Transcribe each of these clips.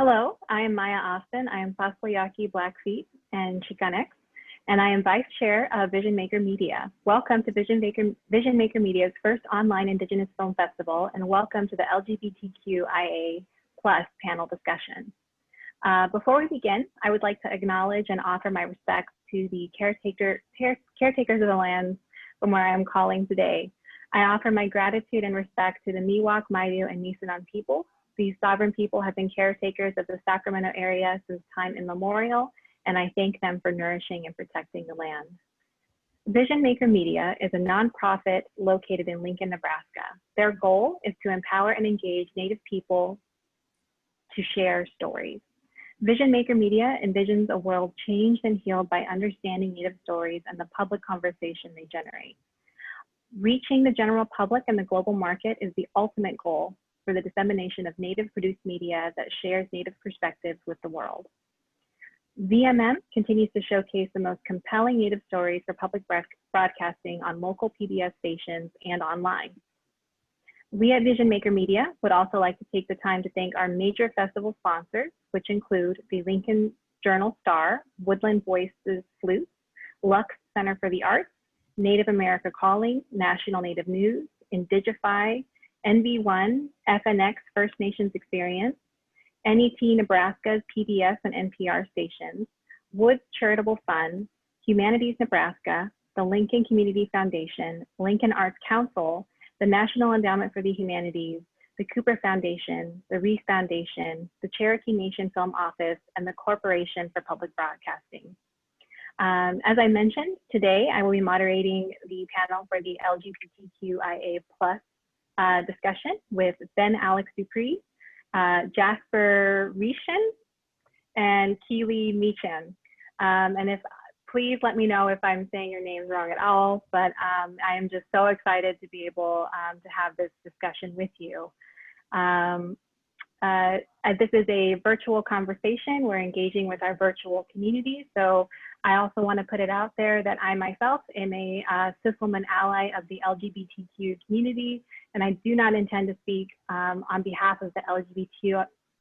Hello, I am Maya Austin. I am Pasplayaki Blackfeet and Chicanx, and I am Vice Chair of Vision Maker Media. Welcome to Vision Maker Media's first online Indigenous Film Festival, and welcome to the LGBTQIA+ panel discussion. Before we begin, I would like to acknowledge and offer my respects to the caretakers of the lands from where I am calling today. I offer my gratitude and respect to the Miwok, Maidu, and Nisenan people. These sovereign people have been caretakers of the Sacramento area since time immemorial, and I thank them for nourishing and protecting the land. Vision Maker Media is a nonprofit located in Lincoln, Nebraska. Their goal is to empower and engage Native people to share stories. Vision Maker Media envisions a world changed and healed by understanding Native stories and the public conversation they generate. Reaching the general public and the global market is the ultimate goal for the dissemination of Native-produced media that shares Native perspectives with the world. VMM continues to showcase the most compelling Native stories for public broadcasting on local PBS stations and online. We at Vision Maker Media would also like to take the time to thank our major festival sponsors, which include the Lincoln Journal-Star, Woodland Voices Flute, Lux Center for the Arts, Native America Calling, National Native News, Indigify, NV1, FNX First Nations Experience, NET Nebraska's PBS and NPR stations, Woods Charitable Fund, Humanities Nebraska, the Lincoln Community Foundation, Lincoln Arts Council, the National Endowment for the Humanities, the Cooper Foundation, the Reese Foundation, the Cherokee Nation Film Office, and the Corporation for Public Broadcasting. As I mentioned, today I will be moderating the panel for the LGBTQIA+ discussion with Ben Alex Dupree, Jasper Rischen, and Keely Meechan. And please let me know if I'm saying your names wrong at all, but I am just so excited to be able to have this discussion with you. This is a virtual conversation. We're engaging with our virtual community. So I also want to put it out there that I myself am a cis woman ally of the LGBTQ community, and I do not intend to speak on behalf of the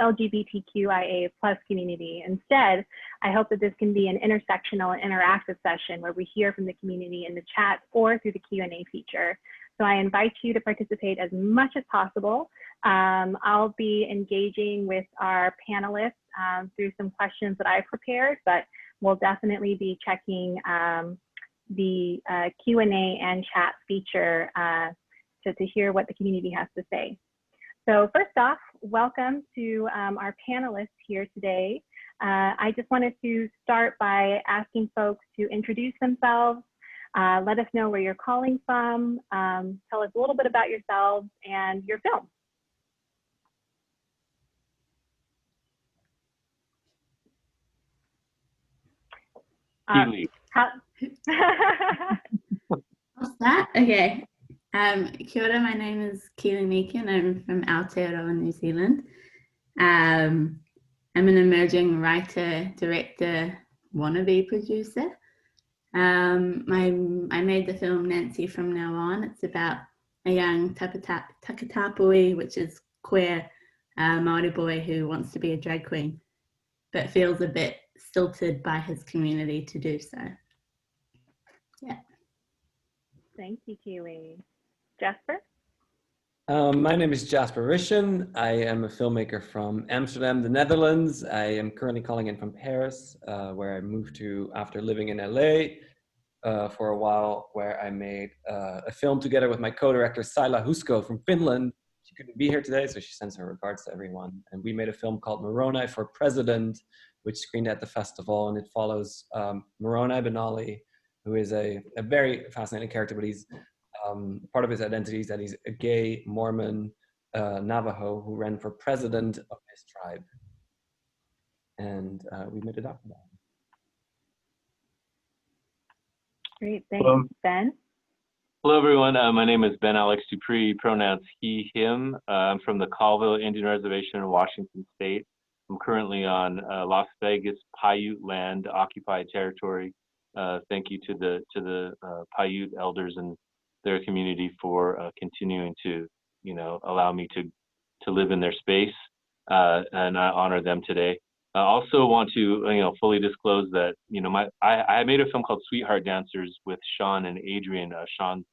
LGBTQIA+ community. Instead, I hope that this can be an intersectional and interactive session where we hear from the community in the chat or through the Q&A feature. So I invite you to participate as much as possible. I'll be engaging with our panelists through some questions that I've prepared, but we'll definitely be checking the Q&A and chat feature to hear what the community has to say. So first off, welcome to our panelists here today. I just wanted to start by asking folks to introduce themselves, let us know where you're calling from, tell us a little bit about yourselves and your film. What's that? Okay. Kia ora, my name is Keely Meechan. I'm from Aotearoa, New Zealand. I'm an emerging writer, director, wannabe producer. I made the film Nancy From Now On. It's about a young takatapui, which is queer Māori boy who wants to be a drag queen, but feels a bit stilted by his community to do so. Yeah. Thank you, Keely. Jasper? My name is Jasper Rischen. I am a filmmaker from Amsterdam, the Netherlands. I am currently calling in from Paris, where I moved to after living in LA for a while, where I made a film together with my co-director, Saila Husko from Finland. She couldn't be here today, so she sends her regards to everyone. And we made a film called Moroni for President, which screened at the festival, and it follows Moroni Benali, who is a very fascinating character, but he's part of his identity is that he's a gay Mormon Navajo who ran for president of his tribe. And we made it up for that. Great, thanks. Ben? Hello, everyone. My name is Ben Alex Dupree, pronouns he, him. I'm from the Colville Indian Reservation in Washington State. I'm currently on Las Vegas Paiute land, occupied territory. Thank you to the Paiute elders and their community for continuing to, allow me to live in their space. and I honor them today. I also want to, fully disclose that, I made a film called Sweetheart Dancers with Sean and Adrian. Sean,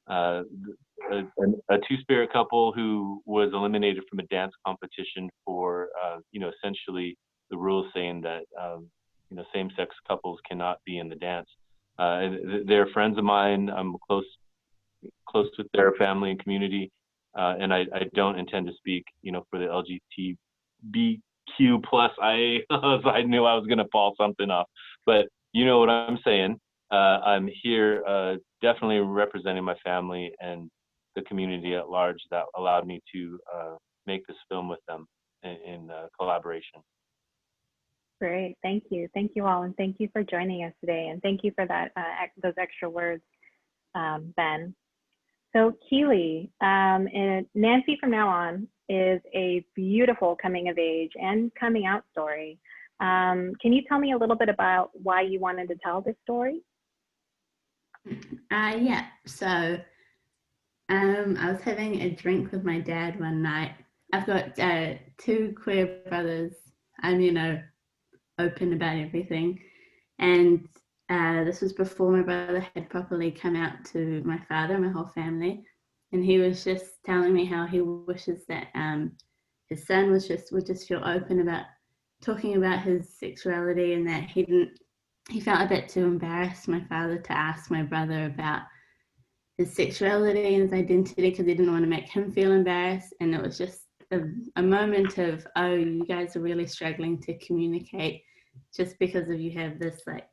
a two-spirit couple who was eliminated from a dance competition for, essentially the rules saying that, same-sex couples cannot be in the dance. They're friends of mine. I'm close with their family and community, and I don't intend to speak, for the LGBTQ plus. I knew I was going to fall something off, but you know what I'm saying. I'm here definitely representing my family and the community at large that allowed me to make this film with them in collaboration. Great, thank you. Thank you all, and thank you for joining us today, and thank you for that those extra words, Ben. So Keely, Nancy from now on is a beautiful coming of age and coming out story. Can you tell me a little bit about why you wanted to tell this story? Yeah, so I was having a drink with my dad one night. I've got two queer brothers. I'm, open about everything. And this was before my brother had properly come out to my father, my whole family. And he was just telling me how he wishes that his son would just feel open about talking about his sexuality, and that he felt a bit too embarrassed, my father, to ask my brother about his sexuality and his identity because he didn't want to make him feel embarrassed. And it was just a moment of, oh, you guys are really struggling to communicate just because of you have this like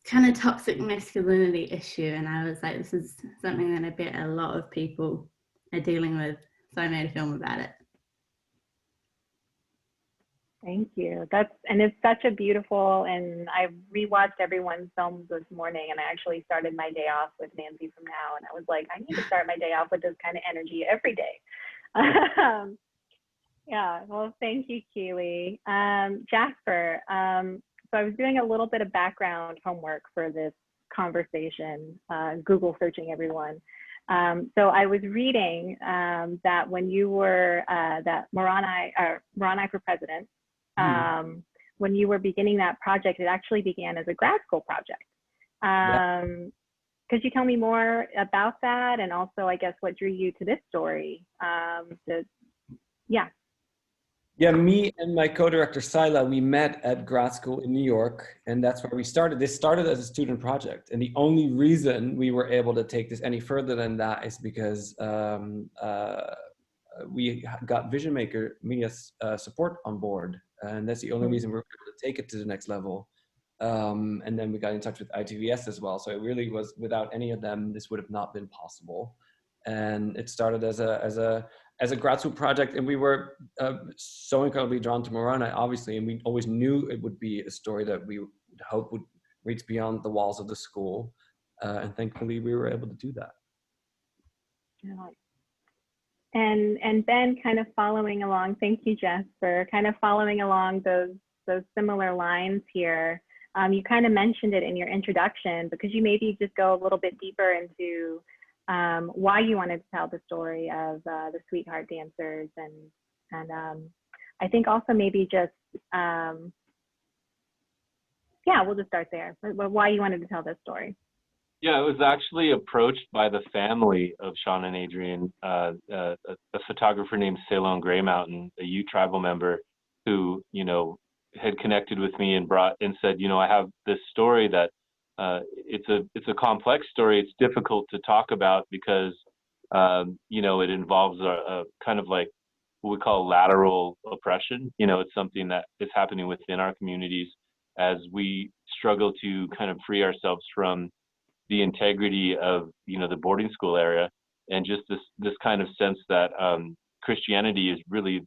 kind of toxic masculinity issue. And I was like, this is something that I bet a lot of people are dealing with. So I made a film about it. Thank you. It's such a beautiful, and I rewatched everyone's films this morning, and I actually started my day off with Nancy from Now, and I was like, I need to start my day off with this kind of energy every day. Yeah, well, thank you, Keely. Jasper, so I was doing a little bit of background homework for this conversation, Google searching everyone. So I was reading that when you were, that Moroni for President, when you were beginning that project, it actually began as a grad school project. Could you tell me more about that? And also, I guess, what drew you to this story? Yeah, me and my co-director, Sila, we met at grad school in New York, and that's where we started. This started as a student project, and the only reason we were able to take this any further than that is because we got Vision Maker Media's support on board, and that's the only reason we were able to take it to the next level. And then we got in touch with ITVS as well, so it really was, without any of them, this would have not been possible. And it started as a grad school project, and we were so incredibly drawn to Moroni, obviously, and we always knew it would be a story that we would hope would reach beyond the walls of the school, and thankfully we were able to do that. And Ben, kind of following along, thank you, Jasper, kind of following along those similar lines here. You kind of mentioned it in your introduction, but could you maybe just go a little bit deeper into why you wanted to tell the story of the Sweetheart Dancers, and I think also maybe just, we'll just start there. Why you wanted to tell this story? Yeah, I was actually approached by the family of Sean and Adrian, a photographer named Ceylon Grey Mountain, a Ute tribal member who, had connected with me and said, I have this story that it's a complex story. It's difficult to talk about because, it involves a kind of like what we call lateral oppression. It's something that is happening within our communities as we struggle to kind of free ourselves from the integrity of, the boarding school area, and just this kind of sense that Christianity is really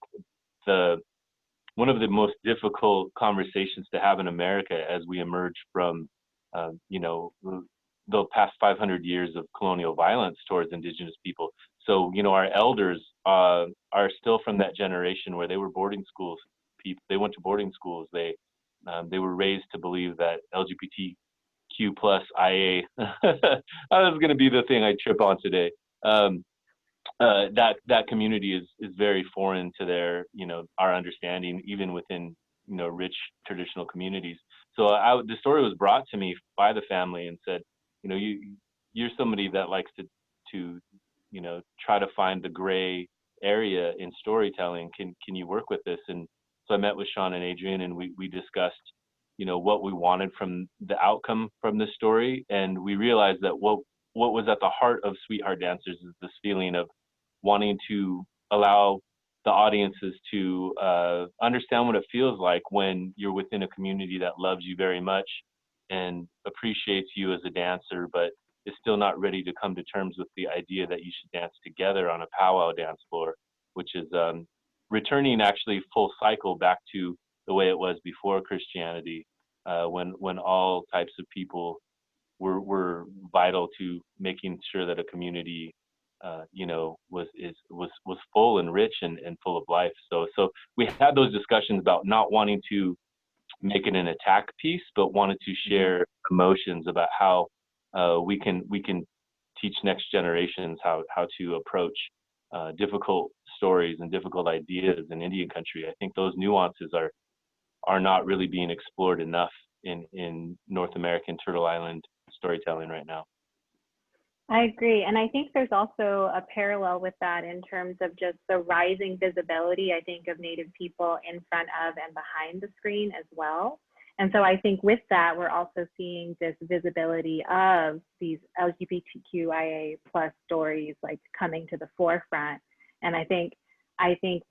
one of the most difficult conversations to have in America as we emerge from the past 500 years of colonial violence towards Indigenous people. So, our elders are still from that generation where they were boarding schools people. They went to boarding schools. They were raised to believe that LGBTQ plus IA that was going to be the thing I trip on today. that community is very foreign to their, our understanding, even within, rich traditional communities. So the story was brought to me by the family and said, you're somebody that likes to try to find the gray area in storytelling. Can you work with this? And so I met with Sean and Adrian, and we discussed, what we wanted from the outcome from this story. And we realized that what was at the heart of Sweetheart Dancers is this feeling of wanting to allow the audiences to understand what it feels like when you're within a community that loves you very much and appreciates you as a dancer, but is still not ready to come to terms with the idea that you should dance together on a powwow dance floor, which is returning actually full cycle back to the way it was before Christianity, when all types of people were vital to making sure that a community was full and rich and full of life. So we had those discussions about not wanting to make it an attack piece, but wanted to share emotions about how we can teach next generations how to approach difficult stories and difficult ideas in Indian country. I think those nuances are not really being explored enough in North American Turtle Island storytelling right now. I agree. And I think there's also a parallel with that in terms of just the rising visibility, I think, of Native people in front of and behind the screen as well. And so I think with that, we're also seeing this visibility of these LGBTQIA plus stories like coming to the forefront. And I think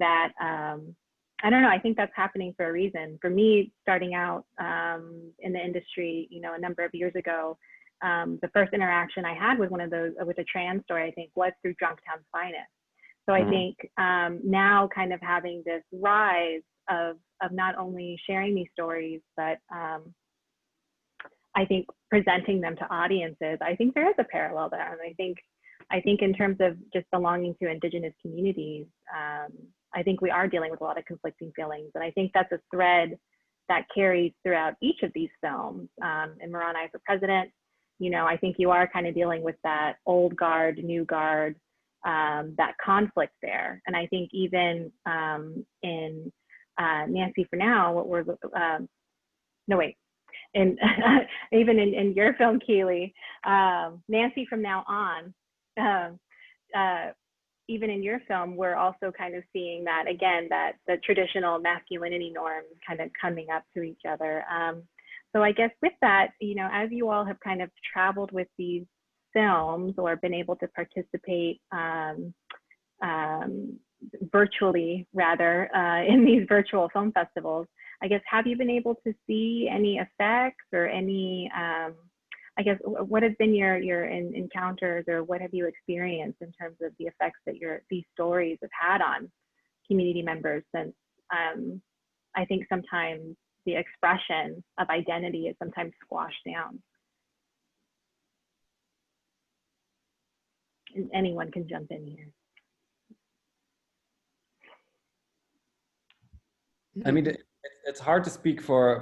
that, I don't know, I think that's happening for a reason. For me, starting out in the industry, a number of years ago, the first interaction I had with with a trans story, I think, was through Drunktown's Finest. So I think now kind of having this rise of not only sharing these stories, but I think presenting them to audiences, I think there is a parallel there. And I think in terms of just belonging to Indigenous communities, I think we are dealing with a lot of conflicting feelings. And I think that's a thread that carries throughout each of these films. In Moroni for President, I think you are kind of dealing with that old guard, new guard, that conflict there. And I think even in Nancy for Now, what we're, no wait, in, even in your film, Keely, Nancy from Now On, even in your film, we're also kind of seeing that, again, that the traditional masculinity norms kind of coming up to each other. So I guess with that, as you all have kind of traveled with these films or been able to participate virtually, rather, in these virtual film festivals, I guess, have you been able to see any effects or any, I guess, what has been your encounters, or what have you experienced in terms of the effects that these stories have had on community members, since I think sometimes the expression of identity is sometimes squashed down? And anyone can jump in here. I mean, it's hard to speak for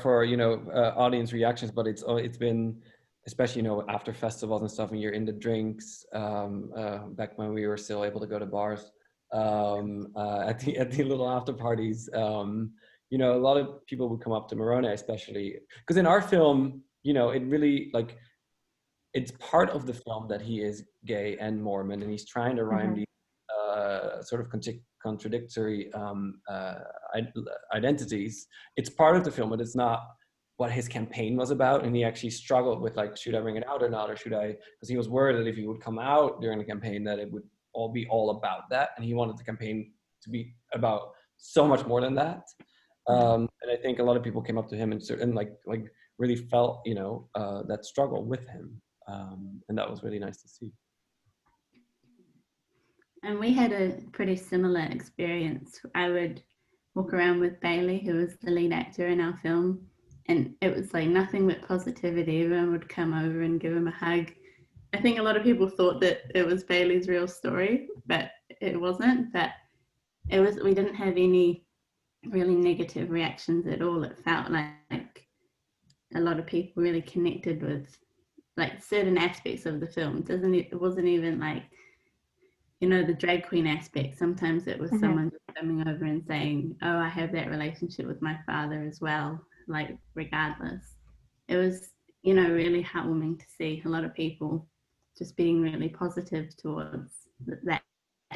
audience reactions, but it's been, especially after festivals and stuff, when you're in the drinks, back when we were still able to go to bars, at the little after parties, a lot of people would come up to Moroni, especially because in our film, it really, like, it's part of the film that he is gay and Mormon, and he's trying to rhyme these sort of contradictory identities. It's part of the film, but it's not what his campaign was about. And he actually struggled with, like, should I bring it out or not, or should I, because he was worried that if he would come out during the campaign that it would all be all about that, and he wanted the campaign to be about so much more than that. And I think a lot of people came up to him and like really felt that struggle with him, and that was really nice to see. And we had a pretty similar experience. I would walk around with Bailey, who was the lead actor in our film, and it was like nothing but positivity. Everyone would come over and give him a hug. I think a lot of people thought that it was Bailey's real story, but it wasn't. But we didn't have any really negative reactions at all. It felt like a lot of people really connected with, like, certain aspects of the film. It wasn't even like you know, the drag queen aspect. Sometimes it was Mhm. someone just coming over and saying, oh, I have that relationship with my father as well, like regardless. It was, you know, really heartwarming to see a lot of people just being really positive towards that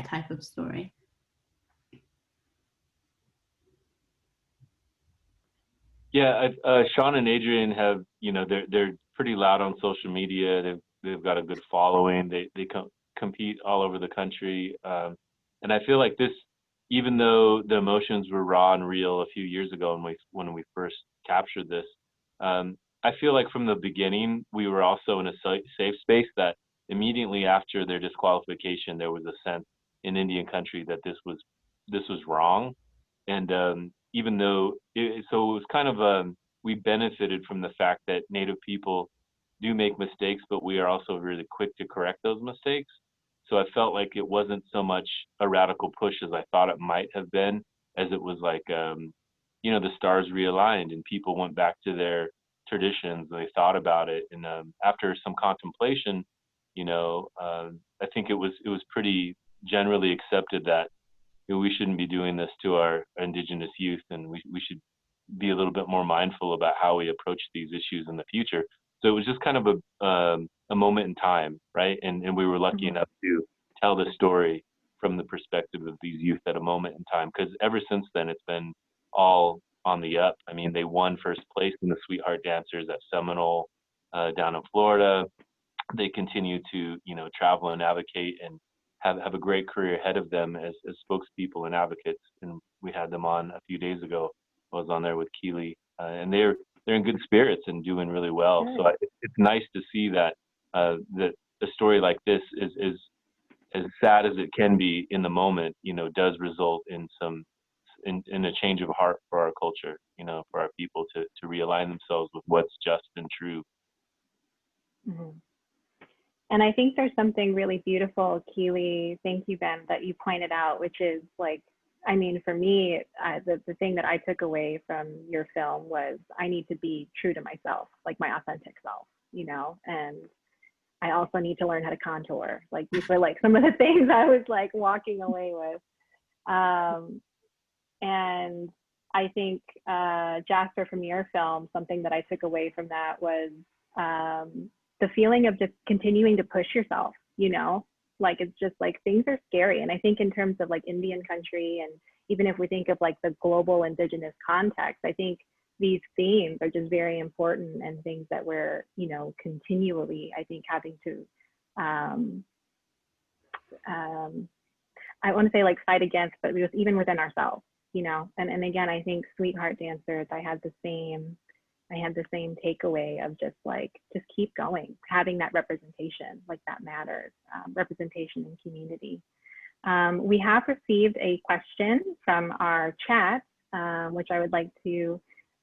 type of story. Yeah, Sean and Adrian have, you know, they're pretty loud on social media. They've got a good following. They compete all over the country, and I feel like this, even though the emotions were raw and real a few years ago when we first captured this, I feel like from the beginning we were also in a safe space that immediately after their disqualification there was a sense in Indian country that this was wrong, and even though so it was kind of we benefited from the fact that Native people do make mistakes, but we are also really quick to correct those mistakes. So I felt like it wasn't so much a radical push as I thought it might have been, as it was like you know, the stars realigned and people went back to their traditions and they thought about it, and after some contemplation, you know, I think it was pretty generally accepted that, you know, we shouldn't be doing this to our Indigenous youth, and we should be a little bit more mindful about how we approach these issues in the future. So it was just kind of a moment in time, right? And we were lucky enough to tell the story from the perspective of these youth at a moment in time, because ever since then it's been all on the up. I mean, they won first place in the Sweetheart Dancers at Seminole down in Florida. They continue to, you know, travel and advocate and have a great career ahead of them as spokespeople and advocates. And we had them on a few days ago. I was on there with Keely, and they're in good spirits and doing really well. Good. So it's nice to see that that a story like this is as sad as it can be in the moment, you know, does result in in a change of heart for our culture, you know, for our people to realign themselves with what's just and true. Mhm. And I think there's something really beautiful, Keely, thank you, Ben, that you pointed out, which is like, I mean, for me, the thing that I took away from your film was I need to be true to myself, like my authentic self, you know, and I also need to learn how to contour. Like these were like some of the things I was like walking away with. And I think Jasper, from your film, something that I took away from that was the feeling of just continuing to push yourself, you know, like it's just like things are scary. And I think in terms of like Indian country, and even if we think of like the global Indigenous context, I think these themes are just very important and things that we're, you know, continually, I think, having to, I want to say like fight against, but just even within ourselves, you know. And again, I think Sweetheart Dancers, I had the same takeaway of just like, just keep going, having that representation, like that matters, representation in community. We have received a question from our chat, which I would like to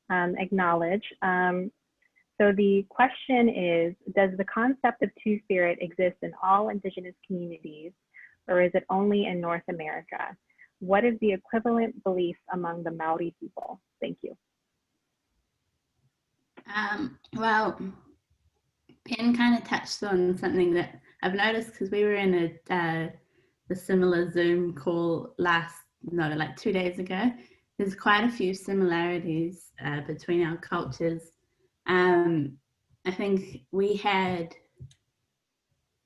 acknowledge. So the question is, does the concept of Two-Spirit exist in all Indigenous communities, or is it only in North America? What is the equivalent belief among the Maori people? Thank you. Well, Ben kind of touched on something that I've noticed, because we were in a similar Zoom call like 2 days ago. There's quite a few similarities between our cultures. I think we had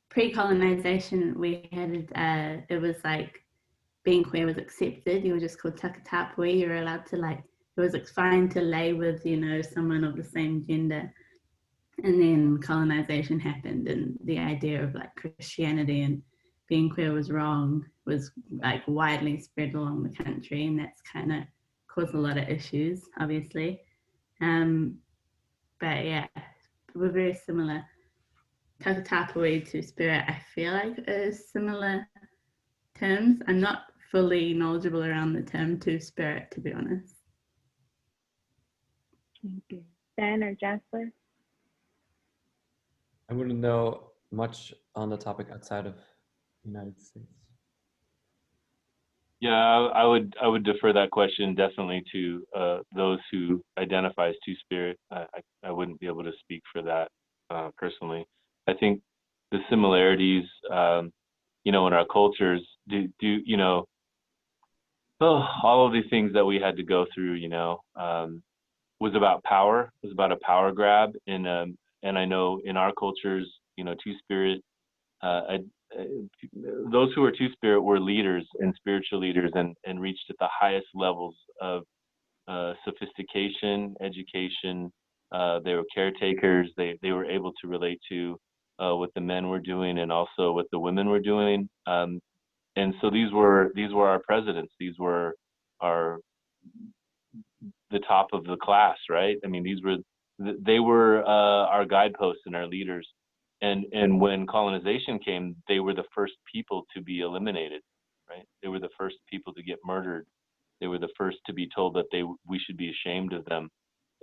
pre-colonization, we had it was like being queer was accepted. You were just called takatapui. You were allowed to, like, it was like fine to lay with, you know, someone of the same gender. And then colonization happened, and the idea of like Christianity and being queer was wrong was like widely spread along the country, and that's kind of caused a lot of issues, obviously. But yeah, we're very similar. Takatapui to spirit, I feel like is similar terms. I'm not fully knowledgeable around the term Two Spirit, to be honest. Thank you. Ben or Jasper? I wouldn't know much on the topic outside of the United States. Yeah, I would defer that question definitely to those who identify as Two-Spirit. I wouldn't be able to speak for that personally. I think the similarities, you know, in our cultures, you know, oh, all of these things that we had to go through, you know, was about power, was about a power grab. And I know in our cultures, you know, Two-Spirit, those who were Two-Spirit were leaders and spiritual leaders, and reached at the highest levels of sophistication, education. They were caretakers. They were able to relate to what the men were doing and also what the women were doing. And so these were our presidents. These were the top of the class, right? I mean, they were our guideposts and our leaders. And when colonization came, they were the first people to be eliminated, right? They were the first people to get murdered. They were the first to be told that we should be ashamed of them.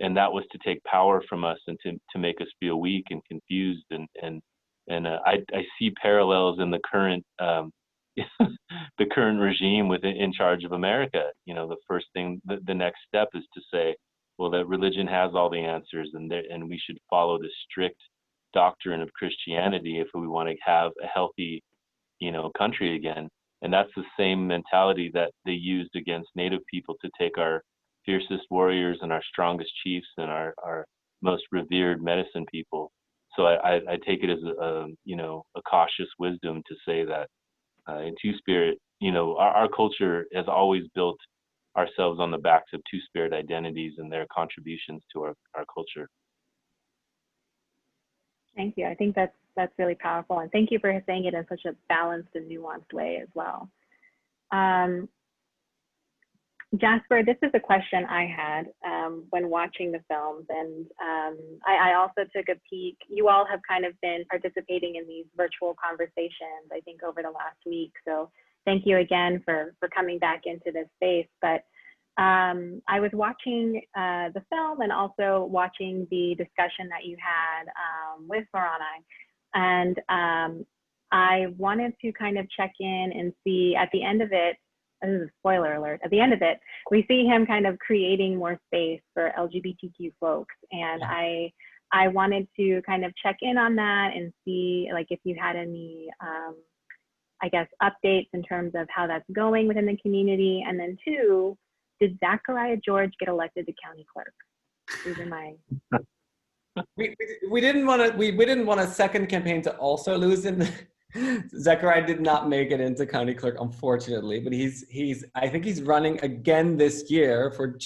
And that was to take power from us and to make us feel weak and confused. I see parallels in the current the current regime in charge of America. You know, the first thing, the next step is to say, well, that religion has all the answers, and we should follow the strict doctrine of Christianity if we want to have a healthy, you know, country again. And that's the same mentality that they used against Native people to take our fiercest warriors and our strongest chiefs and our most revered medicine people. So I take it as you know, a cautious wisdom to say that in Two-Spirit, you know, our culture has always built ourselves on the backs of Two-Spirit identities and their contributions to our culture. Thank you. I think that's really powerful, and thank you for saying it in such a balanced and nuanced way as well. Jasper, this is a question I had when watching the films, and I also took a peek. You all have kind of been participating in these virtual conversations, I think, over the last week. So thank you again for coming back into this space. But I was watching the film and also watching the discussion that you had with Moroni, and I wanted to kind of check in and see at the end of it. This is a spoiler alert. At the end of it, we see him kind of creating more space for LGBTQ folks, and I wanted to kind of check in on that and see, like, if you had any, I guess, updates in terms of how that's going within the community, and then two, did Zechariah George get elected to county clerk? These are my. We didn't want a second campaign to also lose him. Zechariah did not make it into county clerk, unfortunately, but I think he's running again this year for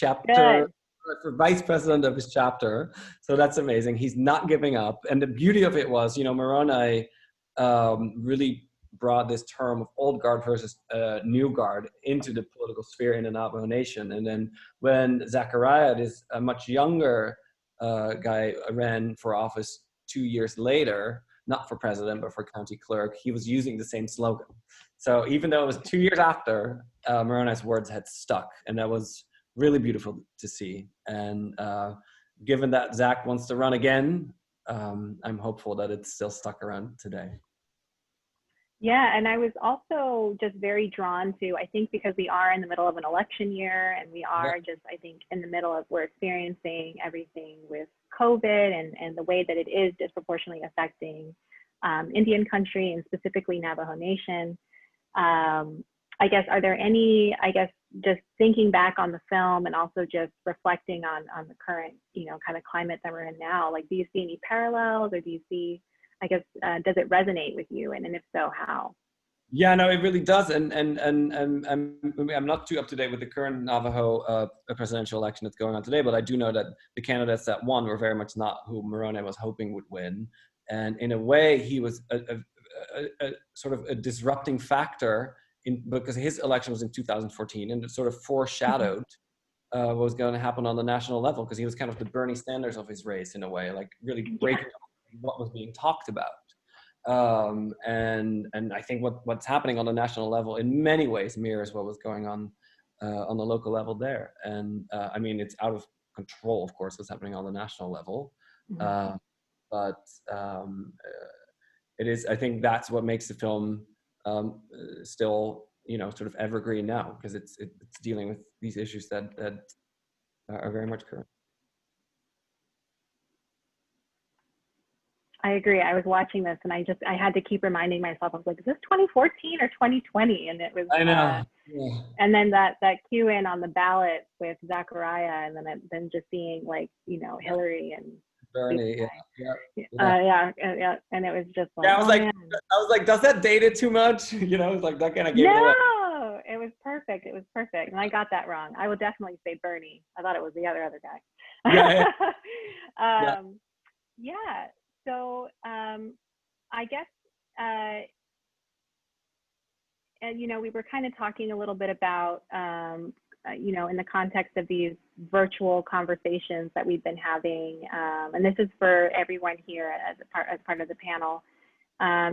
for vice president of his chapter. So that's amazing. He's not giving up. And the beauty of it was, you know, Moroni really brought this term of old guard versus new guard into the political sphere in the Navajo Nation. And then when Zechariah, this a much younger guy, ran for office 2 years later, not for president, but for county clerk, he was using the same slogan. So even though it was 2 years after, Moroni's words had stuck, and that was really beautiful to see. And given that Zach wants to run again, I'm hopeful that it's still stuck around today. Yeah, and I was also just very drawn to, I think because we are in the middle of an election year, and we are just, I think, in the middle of, we're experiencing everything with COVID and the way that it is disproportionately affecting Indian country and specifically Navajo Nation. I guess, are there any, I guess, just thinking back on the film and also just reflecting on the current, you know, kind of climate that we're in now, like, do you see any parallels, or do you see, I guess, does it resonate with you? And if so, how? Yeah, no, it really does. And I'm not too up to date with the current Navajo presidential election that's going on today, but I do know that the candidates that won were very much not who Moroni was hoping would win. And in a way, he was a sort of a disrupting factor because his election was in 2014, and it sort of foreshadowed what was going to happen on the national level, because he was kind of the Bernie Sanders of his race in a way, like really breaking up what was being talked about. And I think what's happening on the national level in many ways mirrors what was going on the local level there. And I mean, it's out of control, of course, what's happening on the national level. But it is, I think that's what makes the film still, you know, sort of evergreen now, because it's dealing with these issues that are very much current. I agree. I was watching this and I had to keep reminding myself. I was like, is this 2014 or 2020? And it was, I know. Yeah. and then that cue in on the ballot with Zechariah, and then just seeing like, you know, Hillary and Bernie. Yeah. yeah. And it was just like, Yeah, oh man. I was like, does that date it too much? You know, it's like that kind of gave it away. No, it was perfect. It was perfect. And I got that wrong. I will definitely say Bernie. I thought it was the other guy. Yeah, Yeah. So I guess, and you know, we were kind of talking a little bit about, you know, in the context of these virtual conversations that we've been having, and this is for everyone here as part of the panel,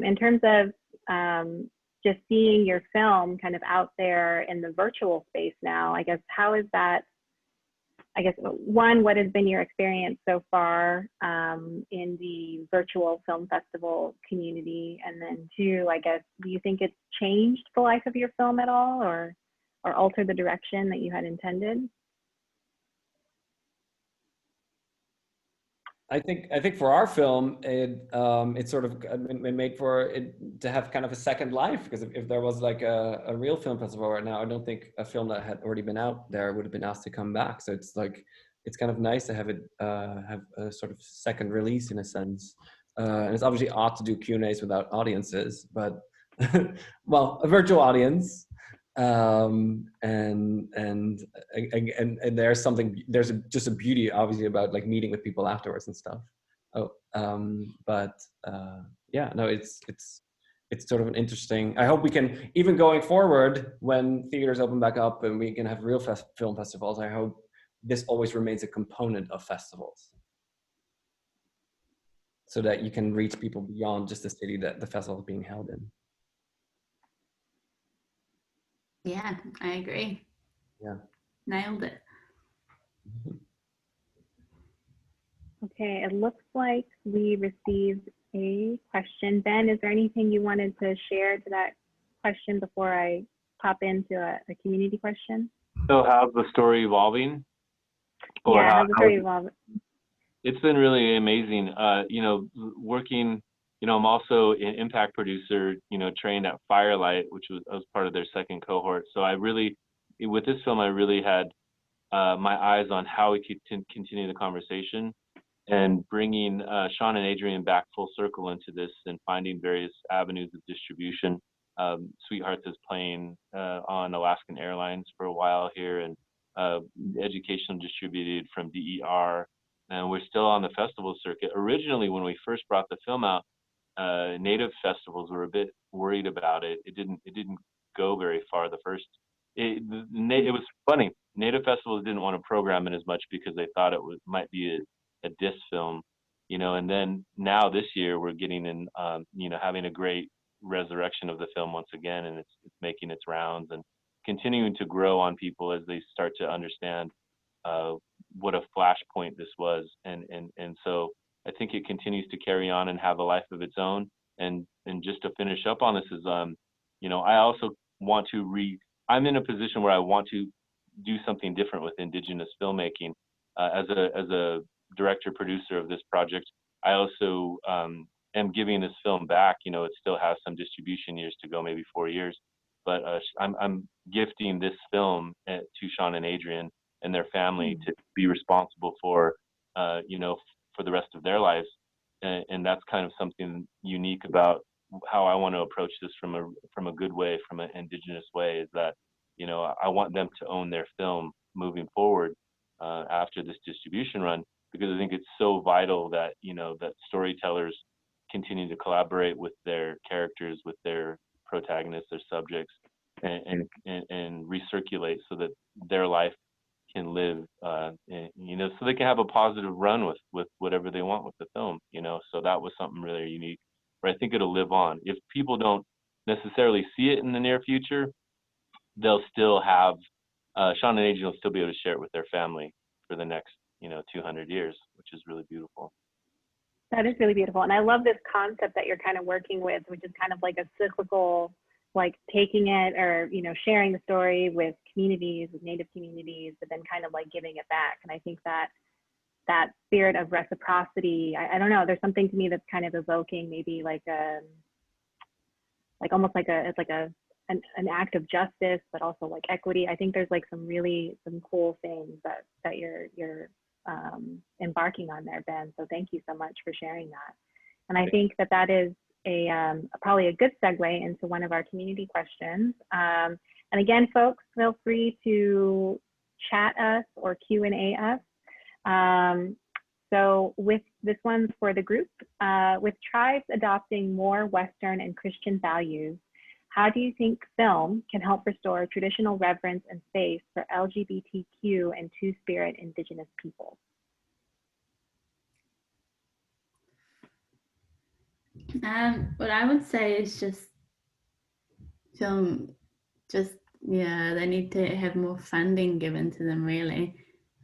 in terms of just seeing your film kind of out there in the virtual space now. I guess, how is that? I guess, one, what has been your experience so far in the virtual film festival community? And then two, I guess, do you think it's changed the life of your film at all, or altered the direction that you had intended? I think for our film, it sort of made for it to have kind of a second life, because if there was like a real film festival right now, I don't think a film that had already been out there would have been asked to come back. So it's like, it's kind of nice to have it have a sort of second release in a sense. And it's obviously odd to do Q&As without audiences, but well, a virtual audience. And there's just a beauty obviously about like meeting with people afterwards and stuff. Yeah, no, it's sort of an interesting, I hope we can, even going forward when theaters open back up and we can have real film festivals, I hope this always remains a component of festivals, so that you can reach people beyond just the city that the festival is being held in. Yeah, I agree. Yeah. Nailed it. Okay, it looks like we received a question. Ben, is there anything you wanted to share to that question before I pop into a community question? So how's the story evolving? Or Yeah, how's the story evolving? It's been really amazing. You know, working, you know, I'm also an impact producer, you know, trained at Firelight, which was part of their second cohort. So I really, with this film, I really had my eyes on how we could continue the conversation, and bringing Sean and Adrian back full circle into this and finding various avenues of distribution. Sweethearts is playing on Alaskan Airlines for a while here, and educational distributed from DER. And we're still on the festival circuit. Originally, when we first brought the film out, native festivals were a bit worried about it. It didn't go very far. It was funny. Native festivals didn't want to program it as much because they thought it might be a diss film, you know. And then now this year we're getting in, you know, having a great resurrection of the film once again, and it's making its rounds and continuing to grow on people as they start to understand what a flashpoint this was, and so I think it continues to carry on and have a life of its own. And just to finish up on this is, you know, I also want to I'm in a position where I want to do something different with Indigenous filmmaking. As a director producer of this project, I also am giving this film back. You know, it still has some distribution years to go, maybe 4 years, but I'm gifting this film to Sean and Adrian and their family to be responsible for, you know, for the rest of their lives. And that's kind of something unique about how I want to approach this from a good way, from an Indigenous way, is that, you know, I want them to own their film moving forward after this distribution run, because I think it's so vital that, you know, that storytellers continue to collaborate with their characters, with their protagonists, their subjects, and recirculate so that their life can live, you know, so they can have a positive run with whatever they want with the film, you know. So that was something really unique, where I think it'll live on. If people don't necessarily see it in the near future, they'll still have, Sean and Adrian will still be able to share it with their family for the next, you know, 200 years, which is really beautiful. That is really beautiful. And I love this concept that you're kind of working with, which is kind of like a cyclical, like taking it, or, you know, sharing the story with communities, with Native communities, but then kind of like giving it back. And I think that that spirit of reciprocity. I don't know, there's something to me that's kind of evoking maybe like almost like an act of justice, but also like equity. I think there's like some cool things that you're embarking on there, Ben. So thank you so much for sharing that. And I think that is probably a good segue into one of our community questions. And again, folks, feel free to chat us or Q&A us. So with this one's for the group, with tribes adopting more Western and Christian values, how do you think film can help restore traditional reverence and space for LGBTQ and Two-Spirit Indigenous peoples? What I would say is just film, they need to have more funding given to them, really,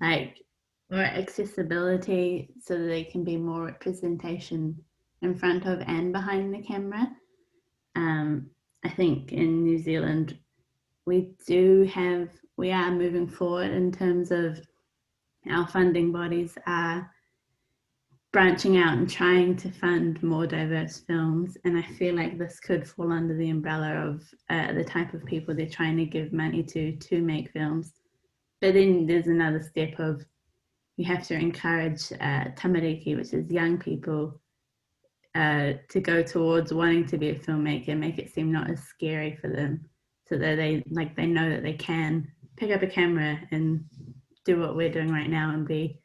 like more accessibility so that they can be more representation in front of and behind the camera. I think in New Zealand, we are moving forward in terms of our funding bodies are branching out and trying to fund more diverse films. And I feel like this could fall under the umbrella of the type of people they're trying to give money to make films. But then there's another step of you have to encourage tamariki, which is young people, to go towards wanting to be a filmmaker, make it seem not as scary for them, so that they know that they can pick up a camera and do what we're doing right now and be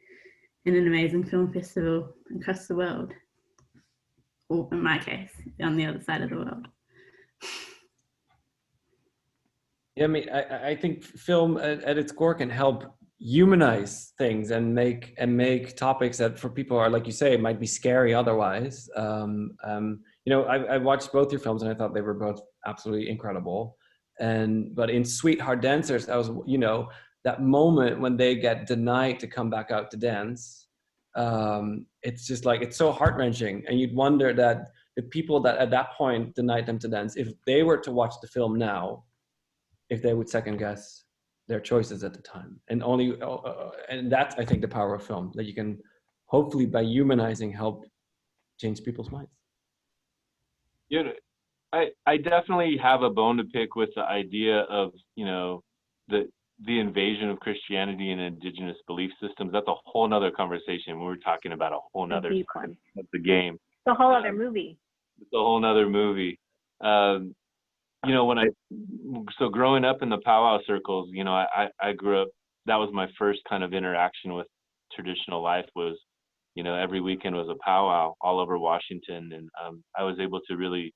in an amazing film festival across the world, or in my case, on the other side of the world. Yeah, I mean, I think film at its core can help humanize things and make topics that for people are, like you say, it might be scary otherwise. I watched both your films and I thought they were both absolutely incredible. But in Sweetheart Dancers, I was, that moment when they get denied to come back out to dance, it's just like, it's so heart-wrenching. And you'd wonder that the people that at that point denied them to dance, if they were to watch the film now, if they would second guess their choices at the time. And that's, I think, the power of film, that you can hopefully by humanizing help change people's minds. Yeah, I definitely have a bone to pick with the idea of, the invasion of Christianity and indigenous belief systems. That's a whole nother conversation. We're talking about a whole nother of the game. It's a whole other movie. It's a whole nother movie. So growing up in the powwow circles, I grew up, that was my first kind of interaction with traditional life was, every weekend was a powwow all over Washington. And I was able to really,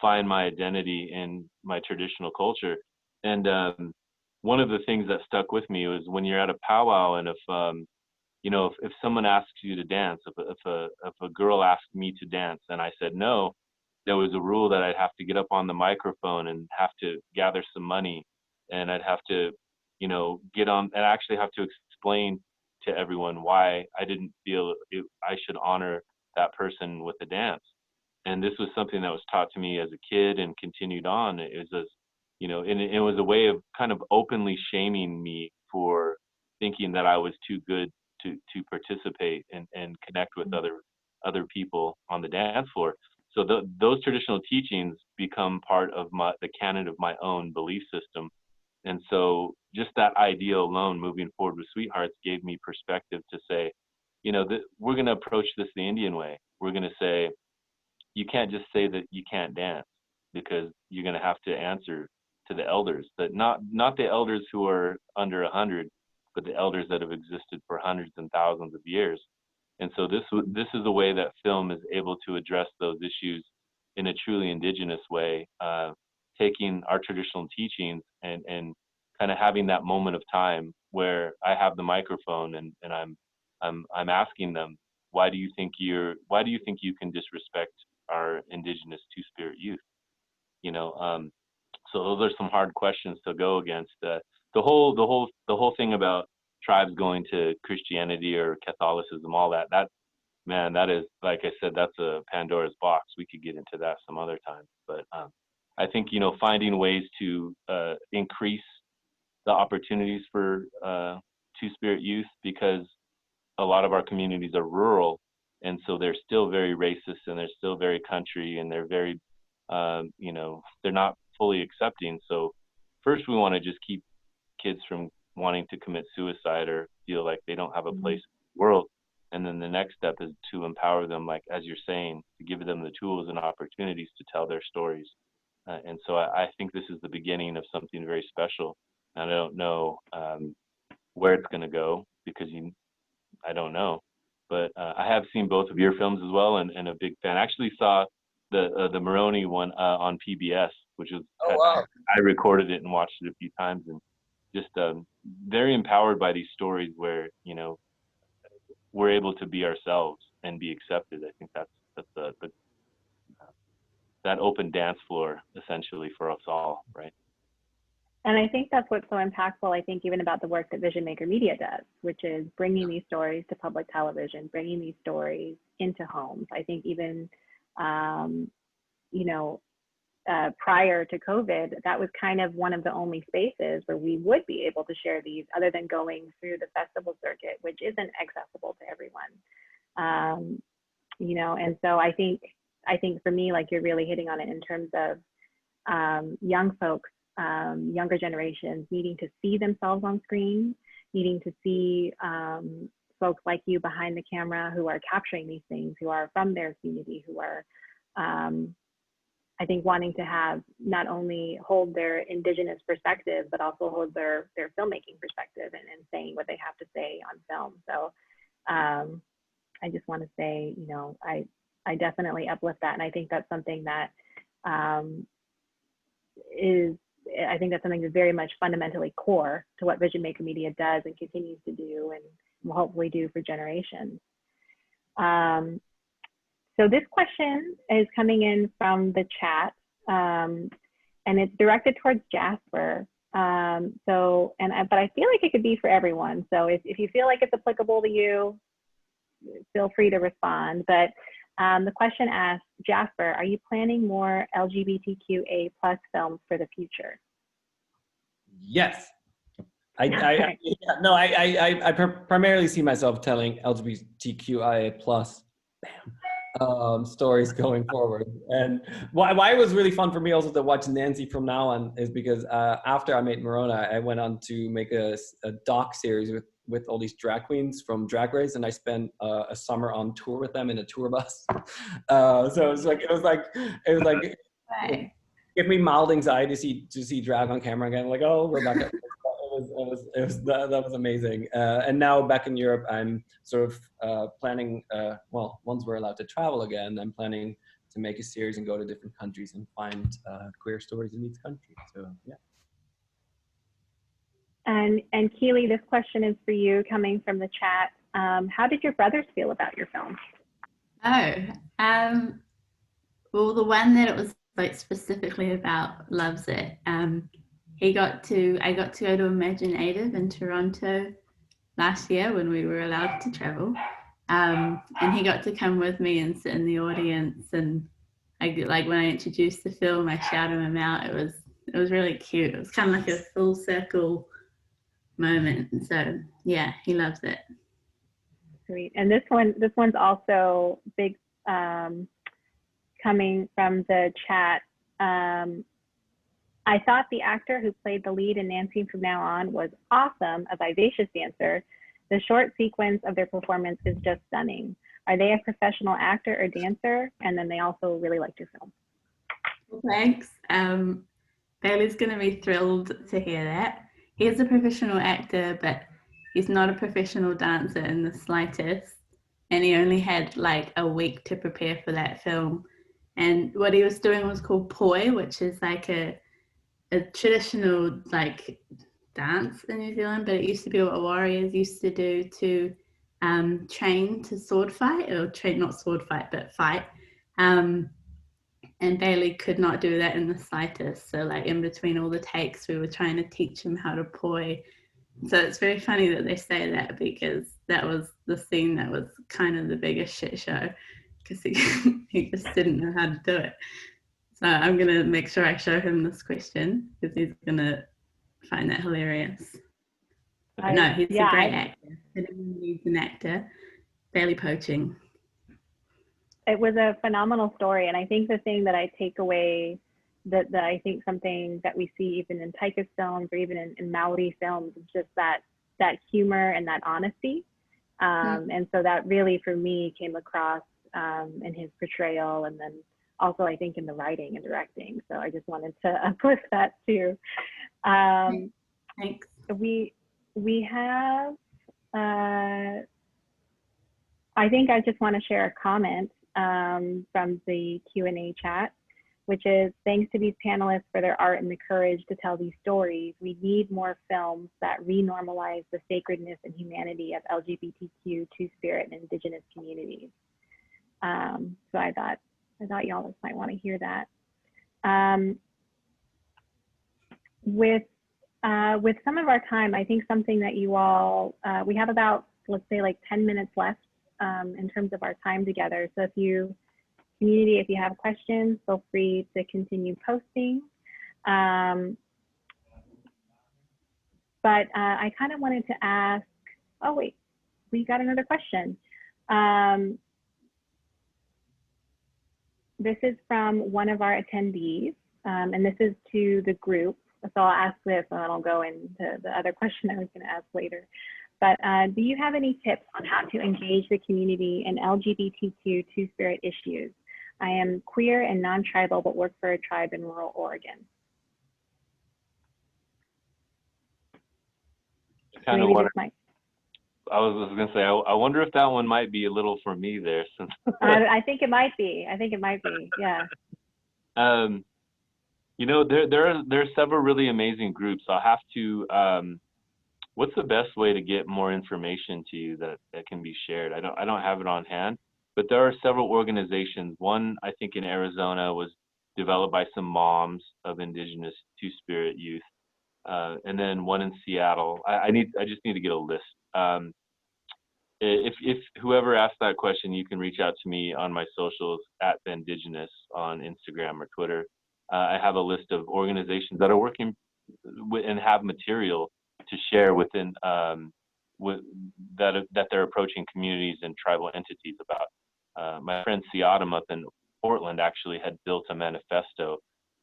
find my identity in my traditional culture. And one of the things that stuck with me was when you're at a powwow, and if someone asks you to dance, if a girl asked me to dance and I said no, there was a rule that I'd have to get up on the microphone and have to gather some money, and I'd have to, get on and actually have to explain to everyone why I didn't feel I should honor that person with a dance. And this was something that was taught to me as a kid and continued on. It was and it was a way of kind of openly shaming me for thinking that I was too good to participate and connect with other people on the dance floor. So those traditional teachings become part of the canon of my own belief system. And so just that idea alone, moving forward with Sweethearts, gave me perspective to say, we're going to approach this the Indian way. We're going to say, you can't just say that you can't dance, because you're going to have to answer to the elders, that not the elders who are under 100, but the elders that have existed for hundreds and thousands of years. And so this is a way that film is able to address those issues in a truly indigenous way, taking our traditional teachings and kind of having that moment of time where I have the microphone and I'm asking them, why do you think you can disrespect our indigenous Two-Spirit youth? So those are some hard questions to go against. The whole thing about tribes going to Christianity or Catholicism, all that is, like I said, that's a Pandora's box. We could get into that some other time. But I think, finding ways to increase the opportunities for Two-Spirit youth, because a lot of our communities are rural, and so they're still very racist, and they're still very country, and they're very, they're not fully accepting. So first we want to just keep kids from wanting to commit suicide or feel like they don't have a place in the world. And then the next step is to empower them, like, as you're saying, to give them the tools and opportunities to tell their stories. And so I think this is the beginning of something very special. And I don't know where it's going to go, because I don't know. But I have seen both of your films as well, and a big fan. I actually saw the Maroney one on PBS, which was, Oh, wow. I recorded it and watched it a few times, and just very empowered by these stories where, we're able to be ourselves and be accepted. I think that's that open dance floor essentially for us all, right? And I think that's what's so impactful, I think, even about the work that Vision Maker Media does, which is bringing these stories to public television, bringing these stories into homes. I think even, prior to COVID, that was kind of one of the only spaces where we would be able to share these, other than going through the festival circuit, which isn't accessible to everyone. And so I think for me, like, you're really hitting on it in terms of young folks, younger generations needing to see themselves on screen, needing to see folks like you behind the camera who are capturing these things, who are from their community, who are, I think, wanting to have not only hold their Indigenous perspective, but also hold their filmmaking perspective and saying what they have to say on film. So I just want to say, I definitely uplift that. And I think that's something that I think that's something that's very much fundamentally core to what Vision Maker Media does and continues to do, and will hopefully do for generations. So this question is coming in from the chat, and it's directed towards Jasper. But I feel like it could be for everyone. So if you feel like it's applicable to you, feel free to respond. But the question asks, Jasper, are you planning more LGBTQA+ films for the future? Yes. I primarily see myself telling LGBTQIA+ stories going forward. And why it was really fun for me also to watch Nancy from now on is because after I made Morona, I went on to make a doc series with all these drag queens from Drag Race, and I spent a summer on tour with them in a tour bus. So it was like Right. give me mild anxiety to see drag on camera again. Like, oh, Rebecca. That was amazing. And now back in Europe, I'm sort of planning, once we're allowed to travel again, I'm planning to make a series and go to different countries and find queer stories in each country. So, yeah. And Keely, this question is for you, coming from the chat. How did your brothers feel about your film? Well, the one that it was like specifically about loves it. I got to go to Imaginative in Toronto last year when we were allowed to travel, and he got to come with me and sit in the audience. And when I introduced the film, I shouted him out. It was really cute. It was kind of like a full circle moment. So yeah, he loves it. Sweet. And this one's also big, coming from the chat. I thought the actor who played the lead in Nancy From Now On was awesome, a vivacious dancer. The short sequence of their performance is just stunning. Are they a professional actor or dancer? And then they also really liked your film. Well, thanks. Bailey's going to be thrilled to hear that. He is a professional actor, but he's not a professional dancer in the slightest. And he only had like a week to prepare for that film. And what he was doing was called poi, which is like a traditional like dance in New Zealand, but it used to be what warriors used to do to train to sword fight, or train, not sword fight, but fight. And Bailey could not do that in the slightest. So like in between all the takes, we were trying to teach him how to poi. So it's very funny that they say that, because that was the scene that was kind of the biggest shit show, because he just didn't know how to do it. So I'm going to make sure I show him this question, because he's going to find that hilarious. No, he's yeah, a great actor. Anyone needs an actor. Barely poaching. it was a phenomenal story, and I think the thing that I take away, that I think something that we see even in Taika's films or even in Maori films is just that humor and that honesty. And so that really, for me, came across in his portrayal, and then also I think in the writing and directing. So I just wanted to uplift that too. Thanks. We have, I think I just want to share a comment from the Q&A chat, which is, thanks to these panelists for their art and the courage to tell these stories. We need more films that re-normalize the sacredness and humanity of LGBTQ, Two-Spirit, and Indigenous communities. So I thought y'all might want to hear that. With some of our time, I think something that you all, we have about, let's say, like 10 minutes left in terms of our time together. So if you have questions, feel free to continue posting. But I kind of wanted to ask, oh wait, we got another question. This is from one of our attendees, and this is to the group. So I'll ask this, and then I'll go into the other question I was going to ask later. But do you have any tips on how to engage the community in LGBTQ Two-Spirit issues? I am queer and non-tribal, but work for a tribe in rural Oregon. I was going to say, I wonder if that one might be a little for me there. Since I think it might be. Yeah. You know, there are several really amazing groups. I'll have to. What's the best way to get more information to you that can be shared? I don't have it on hand, but there are several organizations. One, I think in Arizona, was developed by some moms of Indigenous Two-Spirit youth, and then one in Seattle. I just need to get a list. If whoever asked that question, you can reach out to me on my socials at the Indigenous on Instagram or Twitter. I have a list of organizations that are working and have material to share within that they're approaching communities and tribal entities about. My friend Siadam up in Portland actually had built a manifesto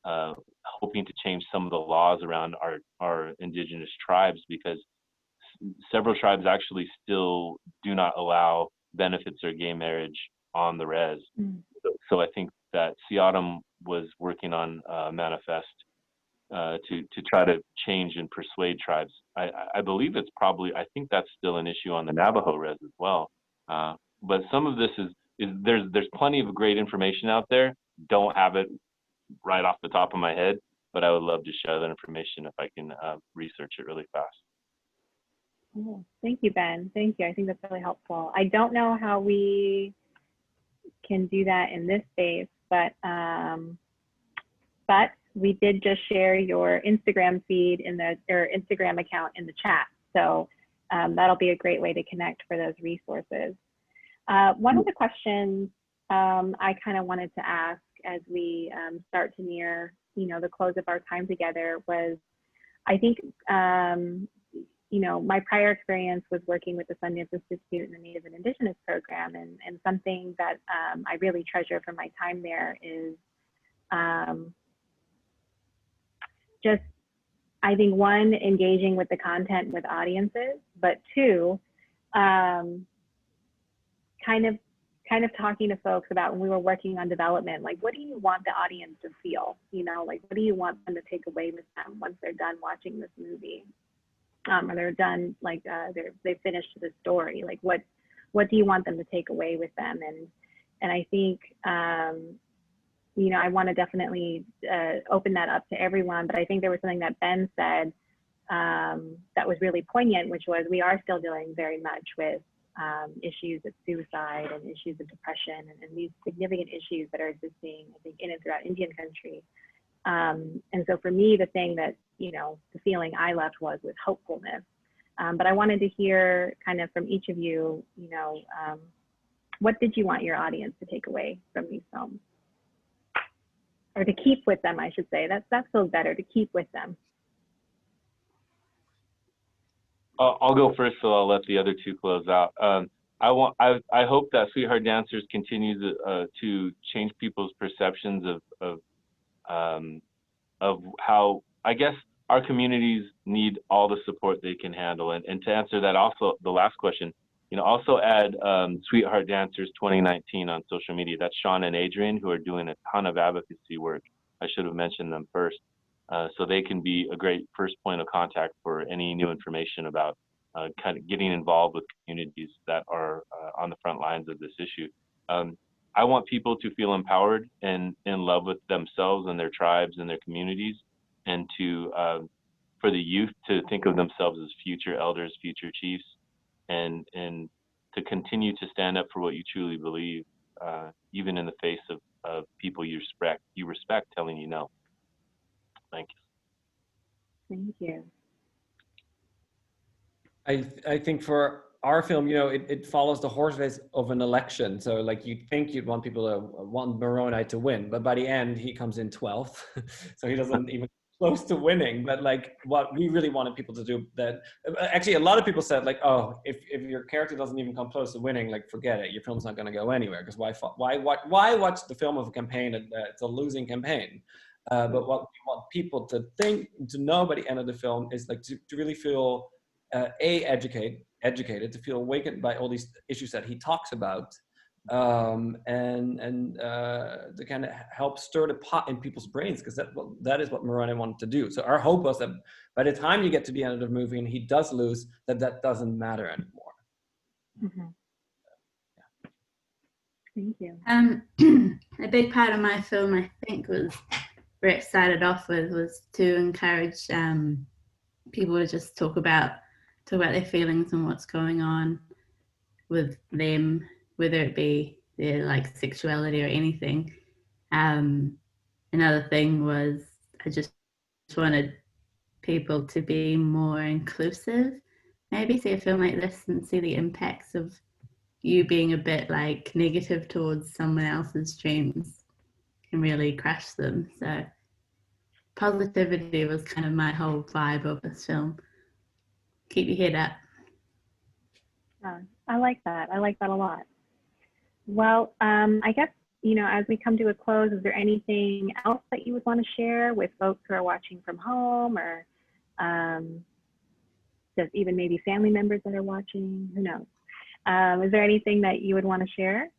hoping to change some of the laws around our Indigenous tribes, because several tribes actually still do not allow benefits or gay marriage on the res. So I think that Siadam was working on a manifest to try to change and persuade tribes. I believe it's probably, I think that's still an issue on the Navajo res as well. But some of this is there's plenty of great information out there. Don't have it right off the top of my head, but I would love to share that information if I can research it really fast. Oh, thank you, Ben. Thank you. I think that's really helpful. I don't know how we can do that in this space, but we did just share your Instagram feed or Instagram account in the chat. So that'll be a great way to connect for those resources. One of the questions I kind of wanted to ask as we start to near, the close of our time together was, I think, my prior experience was working with the Sundance Institute and the Native and Indigenous program, and something that I really treasure from my time there is just, I think, one, engaging with the content with audiences, but two, kind of talking to folks about, when we were working on development, like, what do you want the audience to feel? Like, what do you want them to take away with them once they're done watching this movie? Or they're done, like, they've finished the story. Like, what do you want them to take away with them? And I think, I want to definitely open that up to everyone, but I think there was something that Ben said that was really poignant, which was, we are still dealing very much with issues of suicide and issues of depression and these significant issues that are existing, I think, in and throughout Indian country. And so for me, the thing that, the feeling I left was with hopefulness. But I wanted to hear kind of from each of you, what did you want your audience to take away from these films? Or to keep with them, I should say. That feels better, to keep with them. I'll go first, so I'll let the other two close out. I hope that Sweetheart Dancers continues to change people's perceptions of how, I guess, our communities need all the support they can handle. And to answer that, also the last question, also add Sweetheart Dancers 2019 on social media. That's Sean and Adrian, who are doing a ton of advocacy work. I should have mentioned them first. So they can be a great first point of contact for any new information about kind of getting involved with communities that are on the front lines of this issue. I want people to feel empowered and in love with themselves and their tribes and their communities, and for the youth to think of themselves as future elders, future chiefs, and to continue to stand up for what you truly believe, even in the face of people you respect telling you no. Thank you. Thank you. I think for our film, it follows the horse race of an election. So like you'd think you'd want people to want Moroni to win, but by the end he comes in 12th. So he doesn't even close to winning. But like what we really wanted people to do, that actually a lot of people said like, oh, if your character doesn't even come close to winning, like forget it, your film's not going to go anywhere, because why watch the film of a campaign? It's a losing campaign. But what we want people to know by the end of the film is like to really feel educated, to feel awakened by all these issues that he talks about, and to kind of help stir the pot in people's brains, because that is what Moroni wanted to do. So our hope was that by the time you get to the end of the movie and he does lose, that doesn't matter anymore. Mm-hmm. Yeah. Thank you. A big part of my film, I think, was where it started off with, was to encourage people to just talk about their feelings and what's going on with them, whether it be their like sexuality or anything. Another thing was I just wanted people to be more inclusive, maybe see a film like this and see the impacts of you being a bit like negative towards someone else's dreams can really crush them. So positivity was kind of my whole vibe of this film. Keep your head up. I like that. I like that a lot. Well, I guess, as we come to a close, is there anything else that you would want to share with folks who are watching from home, or just even maybe family members that are watching? Who knows? Is there anything that you would want to share?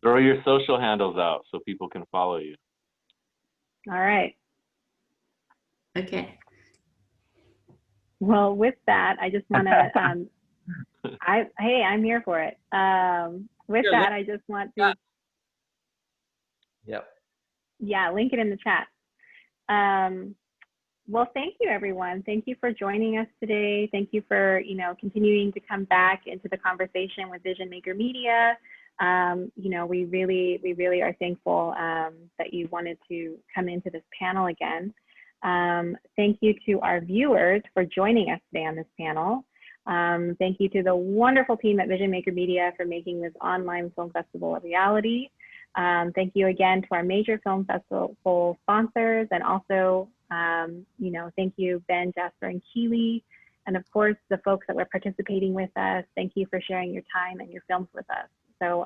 Throw your social handles out so people can follow you. All right. Okay. Well, with that, I just want to, hey, I'm here for it. With that, I just want to, link it in the chat. Well, thank you, everyone. Thank you for joining us today. Thank you for, continuing to come back into the conversation with Vision Maker Media. We really are thankful that you wanted to come into this panel again. Thank you to our viewers for joining us today on this panel. Thank you to the wonderful team at Vision Maker Media for making this online film festival a reality. Thank you again to our major film festival sponsors, and also, thank you, Ben, Jasper, and Keely, and of course, the folks that were participating with us. Thank you for sharing your time and your films with us. So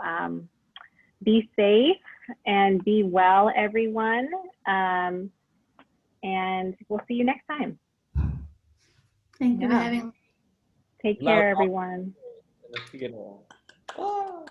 be safe and be well, everyone. And we'll see you next time. Thank you for having me. Take care, everyone. Bye.